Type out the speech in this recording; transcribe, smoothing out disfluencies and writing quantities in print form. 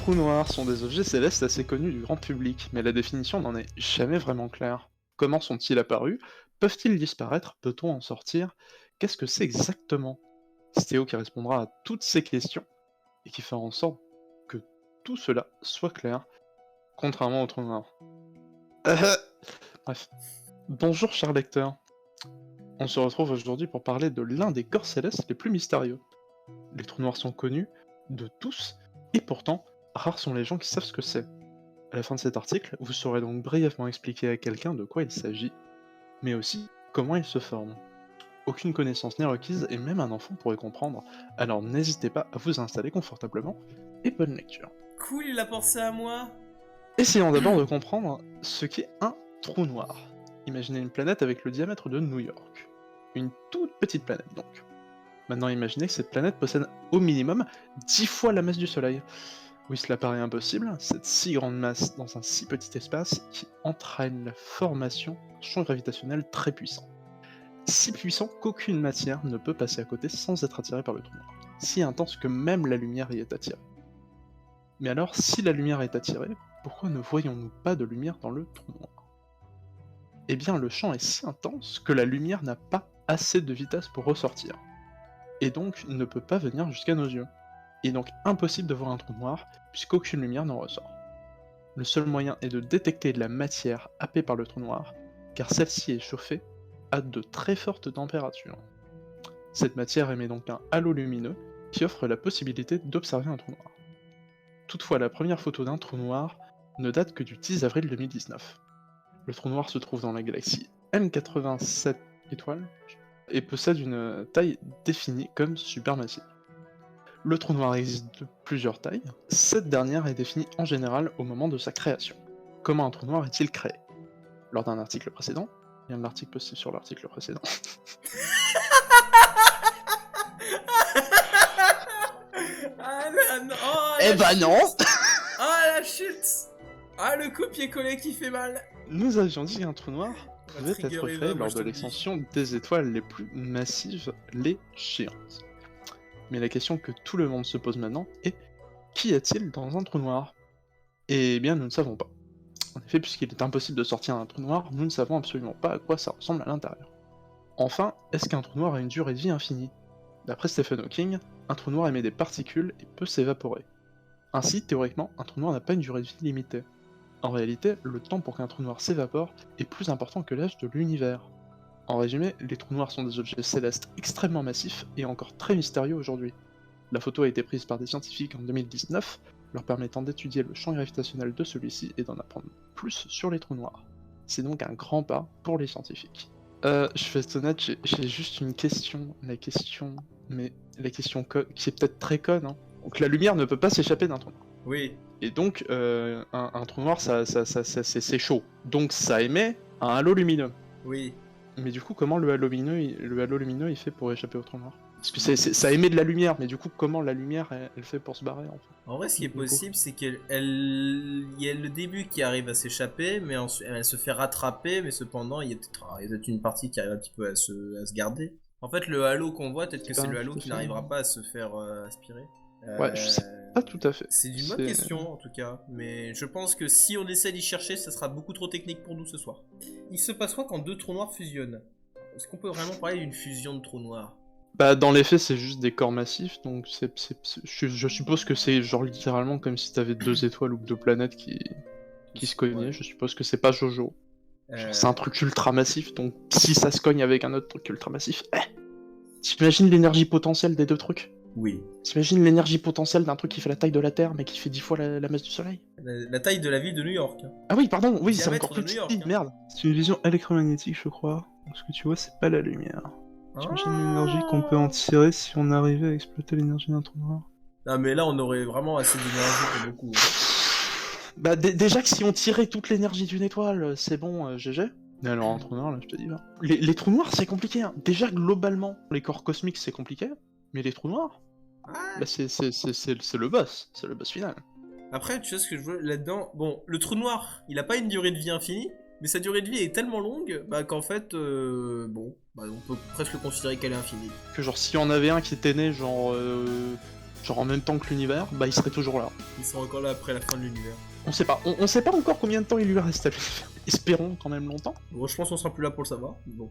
trous noirs sont des objets célestes assez connus du grand public, mais la définition n'en est jamais vraiment claire. Comment sont-ils apparus? Peuvent-ils disparaître? Peut-on en sortir? Qu'est-ce que c'est exactement? C'est Théo qui répondra à toutes ces questions et qui fera en sorte que tout cela soit clair, contrairement aux trous noirs. Euh, Bref. Bonjour cher lecteur. On se retrouve aujourd'hui pour parler de l'un des corps célestes les plus mystérieux. Les trous noirs sont connus de tous, et pourtant, rares sont les gens qui savent ce que c'est. À la fin de cet article, vous saurez donc brièvement expliquer à quelqu'un de quoi il s'agit, mais aussi comment ils se forment. Aucune connaissance n'est requise et même un enfant pourrait comprendre, alors n'hésitez pas à vous installer confortablement et bonne lecture. Cool, il a pensé à moi. Essayons d'abord de comprendre ce qu'est un trou noir. Imaginez une planète avec le diamètre de New York. Une toute petite planète donc. Maintenant imaginez que cette planète possède au minimum 10 fois la masse du Soleil. Oui, cela paraît impossible, cette si grande masse dans un si petit espace qui entraîne la formation d'un champ gravitationnel très puissant. Si puissant qu'aucune matière ne peut passer à côté sans être attirée par le trou noir. Si intense que même la lumière y est attirée. Mais alors, si la lumière est attirée, pourquoi ne voyons-nous pas de lumière dans le trou noir? Eh bien, le champ est si intense que la lumière n'a pas assez de vitesse pour ressortir, et donc ne peut pas venir jusqu'à nos yeux. Il est donc impossible de voir un trou noir, puisqu'aucune lumière n'en ressort. Le seul moyen est de détecter de la matière happée par le trou noir, car celle-ci est chauffée à de très fortes températures. Cette matière émet donc un halo lumineux qui offre la possibilité d'observer un trou noir. Toutefois, la première photo d'un trou noir ne date que du 10 avril 2019. Le trou noir se trouve dans la galaxie M87 étoiles et possède une taille définie comme supermassive. Le trou noir existe de plusieurs tailles. Cette dernière est définie en général au moment de sa création. Comment un trou noir est-il créé? Lors d'un article précédent, lien de l'article possible sur l'article précédent. Ah là, non. Oh, Eh la bah chute. non. Ah la chute. Ah, le copier-coller qui fait mal. Nous avions dit qu'un trou noir Ma pouvait trigger être est créé là, moi, lors je de te le dis. l'extension des étoiles les plus massives, les géantes. Mais la question que tout le monde se pose maintenant est: qu'y a-t-il dans un trou noir? Eh bien, nous ne savons pas. En effet, puisqu'il est impossible de sortir un trou noir, nous ne savons absolument pas à quoi ça ressemble à l'intérieur. Enfin, est-ce qu'un trou noir a une durée de vie infinie? D'après Stephen Hawking, un trou noir émet des particules et peut s'évaporer. Ainsi, théoriquement, un trou noir n'a pas une durée de vie limitée. En réalité, le temps pour qu'un trou noir s'évapore est plus important que l'âge de l'univers. En résumé, les trous noirs sont des objets célestes extrêmement massifs et encore très mystérieux aujourd'hui. La photo a été prise par des scientifiques en 2019, leur permettant d'étudier le champ gravitationnel de celui-ci et d'en apprendre plus sur les trous noirs. C'est donc un grand pas pour les scientifiques. Je vais être honnête, j'ai juste une question, mais la question qui est peut-être très conne, hein. Donc la lumière ne peut pas s'échapper d'un trou noir. Oui. Et donc, un trou noir, c'est chaud. Donc ça émet un halo lumineux. Oui. Mais du coup, comment le halo lumineux il fait pour échapper au trou noir? Parce que ça émet de la lumière, mais du coup, comment la lumière elle fait pour se barrer en fait? En vrai, ce qui est Du coup. possible, c'est il y a le début qui arrive à s'échapper, mais ensuite elle se fait rattraper, mais cependant, il y a peut-être une partie qui arrive un petit peu à se garder. En fait, le halo qu'on voit, peut-être que c'est le halo Tout à qui fait. n'arrivera pas à se faire aspirer. Ouais, je sais pas tout à fait. C'est une bonne question en tout cas, mais je pense que si on essaie d'y chercher, ça sera beaucoup trop technique pour nous ce soir. Il se passe quoi quand deux trous noirs fusionnent? Est-ce qu'on peut vraiment parler d'une fusion de trous noirs? Bah, dans les faits, c'est juste des corps massifs, donc je suppose que c'est genre littéralement comme si t'avais deux étoiles ou deux planètes qui se cognaient. Ouais. Je suppose que c'est pas Jojo. Euh, Genre, c'est un truc ultra massif, donc si ça se cogne avec un autre truc ultra massif, t'imagines l'énergie potentielle des deux trucs? Oui. T'imagines l'énergie potentielle d'un truc qui fait la taille de la Terre mais qui fait 10 fois la masse du Soleil? La taille de la ville de New York. Ah oui, pardon, oui, c'est Diamètre encore de plus New York, petit, hein. merde. C'est une vision électromagnétique, je crois. Ce que tu vois, c'est pas la lumière. T'imagines l'énergie qu'on peut en tirer si on arrivait à exploiter l'énergie d'un trou noir? Ah mais là on aurait vraiment assez d'énergie pour beaucoup. Hein. Bah déjà que si on tirait toute l'énergie d'une étoile, c'est bon, GG. Mais alors un trou noir, là, je te dis pas. Les trous noirs, c'est compliqué, hein. Déjà, globalement, les corps cosmiques, c'est compliqué. Mais les trous noirs, bah c'est le boss. C'est le boss final. Après tu sais ce que je veux là-dedans. Bon, le trou noir, il a pas une durée de vie infinie, mais sa durée de vie est tellement longue bah, qu'en fait, bon, bah, on peut presque considérer qu'elle est infinie. Que genre, si on avait un qui était né, genre... genre en même temps que l'univers, bah il serait toujours là. Ils sont encore là après la fin de l'univers. On sait pas, on sait pas encore combien de temps il lui reste à l'univers. Espérons quand même longtemps. Bon, je pense qu'on sera plus là pour le savoir. Bon.